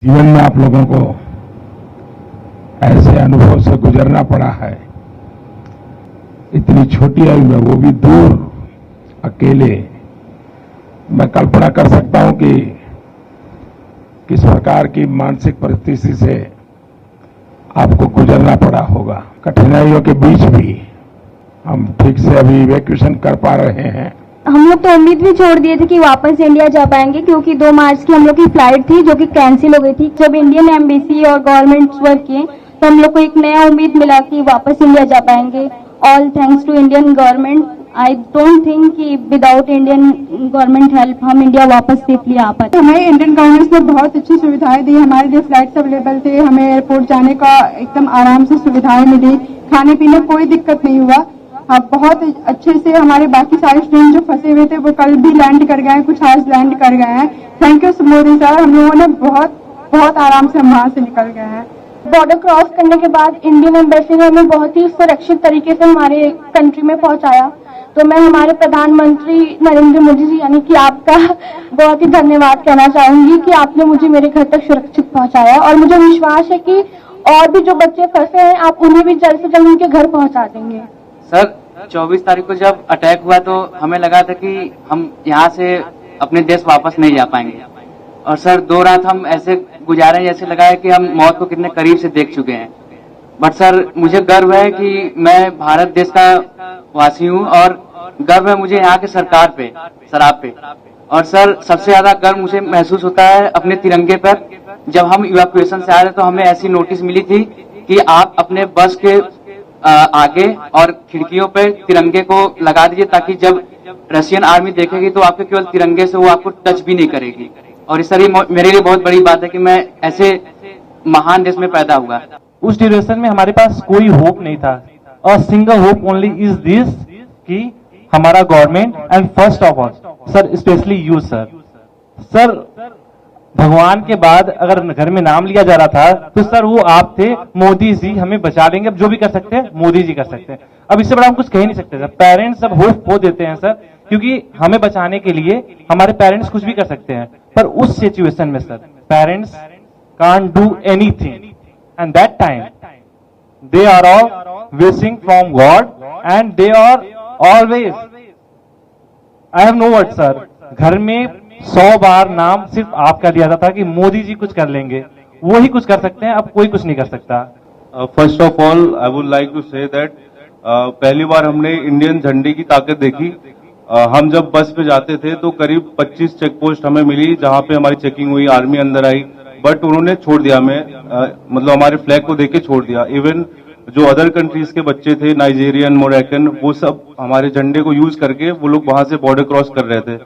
जीवन में आप लोगों को ऐसे अनुभव से गुजरना पड़ा है, इतनी छोटी आयु में, वो भी दूर, अकेले। मैं कल्पना कर सकता हूं कि किस प्रकार की मानसिक परिस्थिति से आपको गुजरना पड़ा होगा। कठिनाइयों के बीच भी हम ठीक से अभी इवैक्यूएशन कर पा रहे हैं। हम लोग तो उम्मीद भी छोड़ दिए थे कि वापस इंडिया जा पाएंगे, क्योंकि 2 मार्च की हम लोग की फ्लाइट थी जो कि कैंसिल हो गई थी। जब इंडियन एम्बेसी और गवर्नमेंट वर्क किए तो हम लोग को एक नया उम्मीद मिला कि वापस इंडिया जा पाएंगे। All thanks to Indian government. I don't think कि विदाउट इंडियन गवर्नमेंट हेल्प हम इंडिया वापस सेफली आ पाते। हमें इंडियन गवर्नमेंट ने बहुत अच्छी सुविधाएं दी। हमारे लिए फ्लाइट्स अवेलेबल थे, हमें एयरपोर्ट जाने का एकदम आराम से सुविधाएं मिली, खाने पीने कोई दिक्कत नहीं हुआ। बहुत अच्छे से हमारे बाकी सारे स्टूडेंट जो फंसे हुए थे वो कल भी लैंड कर गए हैं, कुछ आज लैंड कर गए हैं। थैंक यू मोदी सर, हम लोगों ने बहुत आराम से हम वहां से निकल गए हैं। बॉर्डर क्रॉस करने के बाद इंडियन एम्बेसी ने हमें बहुत ही सुरक्षित तरीके से हमारे कंट्री में पहुंचाया। तो मैं हमारे प्रधानमंत्री नरेंद्र मोदी जी यानी कि आपका बहुत ही धन्यवाद कहना चाहूंगी कि आपने मुझे मेरे घर तक सुरक्षित पहुंचाया। और मुझे विश्वास है कि और भी जो बच्चे फंसे हैं आप उन्हें भी जल्द से जल्द उनके घर पहुंचा देंगे। सर 24 तारीख को जब अटैक हुआ तो हमें लगा था कि हम यहाँ से अपने देश वापस नहीं जा पाएंगे। और सर 2 रात हम ऐसे गुजारे जैसे लगा है कि हम मौत को कितने करीब से देख चुके हैं। बट सर मुझे गर्व है कि मैं भारत देश का वासी हूँ और गर्व है मुझे यहाँ के सरकार पे, शराब पे। और सर सबसे ज्यादा गर्व मुझे महसूस होता है अपने तिरंगे पर। जब हम इवैक्यूएशन से आ रहे तो हमें ऐसी नोटिस मिली थी कि आप अपने बस के आगे और खिड़कियों पे तिरंगे को लगा दीजिए ताकि जब रशियन आर्मी देखेगी तो आपके केवल तिरंगे से वो आपको टच भी नहीं करेगी। और इस तरह मेरे लिए बहुत बड़ी बात है कि मैं ऐसे महान देश में पैदा हुआ। उस ड्यूरेशन में हमारे पास कोई होप नहीं था और single hope only is this कि हमारा government and first of all sir specially you sir भगवान के बाद अगर घर में नाम लिया जा रहा था तो सर वो आप थे। मोदी जी हमें बचा लेंगे, अब जो भी कर सकते हैं मोदी जी कर सकते हैं। अब इससे बड़ा हम कुछ कह ही नहीं सकते सर। पेरेंट्स सब होप खो देते हैं सर, क्योंकि हमें बचाने के लिए हमारे पेरेंट्स कुछ भी कर सकते हैं, पर उस सिचुएशन में sir parents can't do anything and that time they are all wishing from God and they are always, I have no word sir. घर में 100 बार नाम सिर्फ आपका लिया जाता था कि मोदी जी कुछ कर लेंगे, वो ही कुछ कर सकते हैं, अब कोई कुछ नहीं कर सकता। First of all I would like to say that पहली बार हमने इंडियन झंडे की ताकत देखी। हम जब बस पे जाते थे तो करीब 25 चेक पोस्ट हमें मिली जहां पे हमारी चेकिंग हुई, आर्मी अंदर आई, बट उन्होंने छोड़ दिया हमें, मतलब हमारे फ्लैग को देख के छोड़ दिया। इवन जो अदर कंट्रीज के बच्चे थे, नाइजीरियन, मोरक्कन, वो सब हमारे झंडे को यूज करके वो लोग वहां से बॉर्डर क्रॉस कर रहे थे।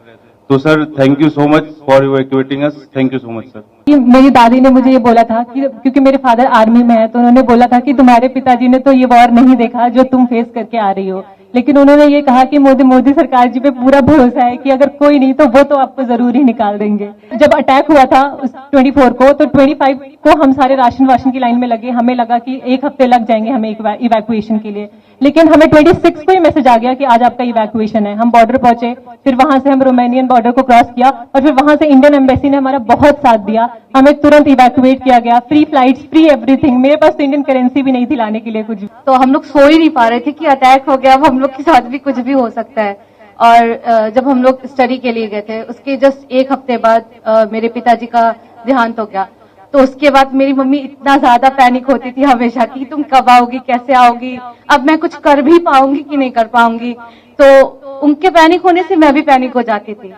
तो sir thank you so much for evacuating us, thank you so much sir. मेरी दादी ने मुझे ये बोला था कि क्योंकि मेरे फादर आर्मी में है तो उन्होंने बोला था कि तुम्हारे पिताजी ने तो ये वॉर नहीं देखा जो तुम फेस करके आ रही हो, लेकिन उन्होंने ये कहा कि मोदी सरकार जी पे पूरा भरोसा है कि अगर कोई नहीं तो वो तो आपको जरूर ही निकाल देंगे। जब अटैक हुआ था उस 24 को तो 25 को हम सारे राशन की लाइन में लगे। हमें लगा कि 1 हफ्ते लग जाएंगे हमें इवैक्यूएशन के लिए, लेकिन हमें 26 को ही मैसेज आ गया कि आज आपका इवैक्यूएशन है। हम बॉर्डर पहुंचे, फिर वहां से हम रोमानियन बॉर्डर को क्रॉस किया और फिर वहां से इंडियन एम्बेसी ने हमारा बहुत साथ दिया। हमें तुरंत इवैक्यूएट किया गया, फ्री फ्लाइट्स, फ्री एवरीथिंग। मेरे पास तो इंडियन करेंसी भी नहीं थी लाने के लिए कुछ भी। तो हम लोग सो ही नहीं पा रहे थे कि अटैक हो गया, अब हम लोग के साथ भी कुछ भी हो सकता है। और जब हम लोग स्टडी के लिए गए थे उसके जस्ट 1 हफ्ते बाद मेरे पिताजी का देहांत हो गया। तो उसके बाद मेरी मम्मी इतना ज्यादा पैनिक होती थी हमेशा कि तुम कब आओगी, कैसे आओगी, अब मैं कुछ कर भी पाऊंगी कि नहीं कर पाऊंगी। तो उनके पैनिक होने से मैं भी पैनिक हो जाती थी।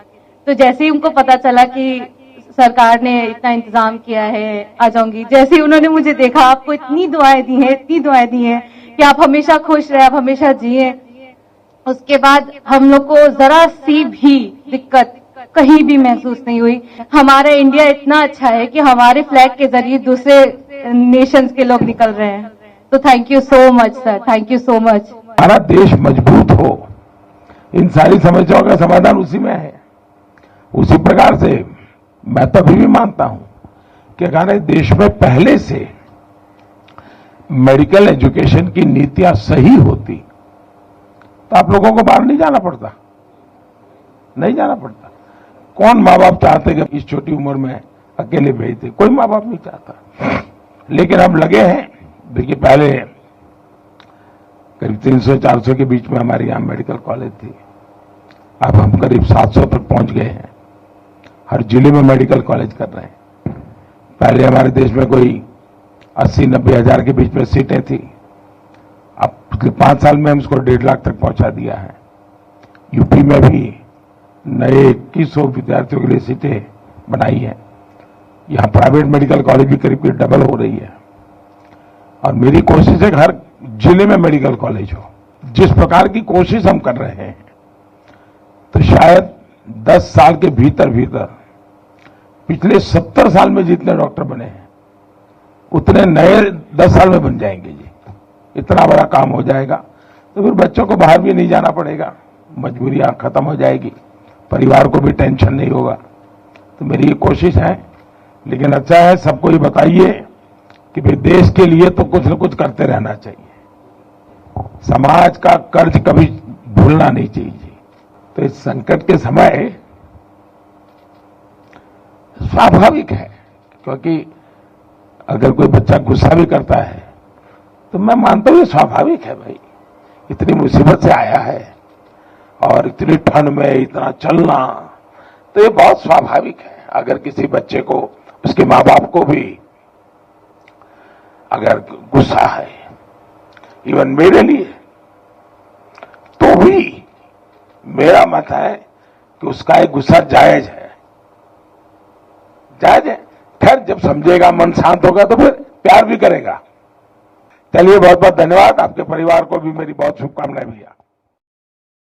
तो जैसे ही उनको पता चला कि सरकार ने इतना इंतजाम किया है आ जाऊंगी, जैसे ही उन्होंने मुझे देखा, आपको इतनी दुआएं दी हैं कि आप हमेशा खुश रहे, आप हमेशा जिए। उसके बाद हम लोग को जरा सी भी दिक्कत कहीं भी महसूस नहीं हुई। हमारा इंडिया इतना अच्छा है कि हमारे फ्लैग के जरिए दूसरे नेशंस के लोग निकल रहे हैं। तो thank you so much sir, thank you so much. हमारा देश मजबूत हो, इन सारी समस्याओं का समाधान उसी में है। उसी प्रकार से मैं तो अभी भी मानता हूं कि अगर देश में पहले से मेडिकल एजुकेशन की नीतियां सही होती तो आप लोगों को बाहर नहीं जाना पड़ता। कौन माँ बाप चाहते कि इस छोटी उम्र में अकेले भेज दे, कोई माँ बाप नहीं चाहता। लेकिन हम लगे हैं। देखिए, पहले करीब 300-400 के बीच में हमारे यहाँ मेडिकल कॉलेज थी, अब हम करीब 700 तक पहुंच गए हैं। हर जिले में मेडिकल कॉलेज कर रहे हैं। पहले हमारे देश में कोई 80-90 हजार के बीच में सीटें थी, अब पिछले 5 साल में हम इसको 1.5 लाख तक पहुंचा दिया है। यूपी में भी नए 2100 विद्यार्थियों के लिए सीटें बनाई हैं। यहाँ प्राइवेट मेडिकल कॉलेज भी करीब करीब डबल हो रही है। और मेरी कोशिश है कि हर जिले में मेडिकल कॉलेज हो। जिस प्रकार की कोशिश हम कर रहे हैं, तो शायद 10 साल के भीतर भीतर पिछले 70 साल में जितने डॉक्टर बने हैं उतने नए 10 साल में बन जाएंगे जी। इतना बड़ा काम हो जाएगा, तो फिर बच्चों को बाहर भी नहीं जाना पड़ेगा, मजबूरियां खत्म हो जाएगी, परिवार को भी टेंशन नहीं होगा। तो मेरी ये कोशिश है। लेकिन अच्छा है, सबको ये बताइए कि भाई देश के लिए तो कुछ न कुछ करते रहना चाहिए। समाज का कर्ज कभी भूलना नहीं चाहिए। तो इस संकट के समय स्वाभाविक है, क्योंकि अगर कोई बच्चा गुस्सा भी करता है तो मैं मानता हूं ये स्वाभाविक है। भाई, इतनी मुसीबत से आया है और इतनी ठंड में इतना चलना, तो ये बहुत स्वाभाविक है। अगर किसी बच्चे को, उसके माँ बाप को भी अगर गुस्सा है, इवन मेरे लिए, तो भी मेरा मत है कि उसका एक गुस्सा जायज है, जायज है। खैर, जब समझेगा, मन शांत होगा, तो फिर प्यार भी करेगा। चलिए, बहुत बहुत धन्यवाद। आपके परिवार को भी मेरी बहुत शुभकामनाएं भैया।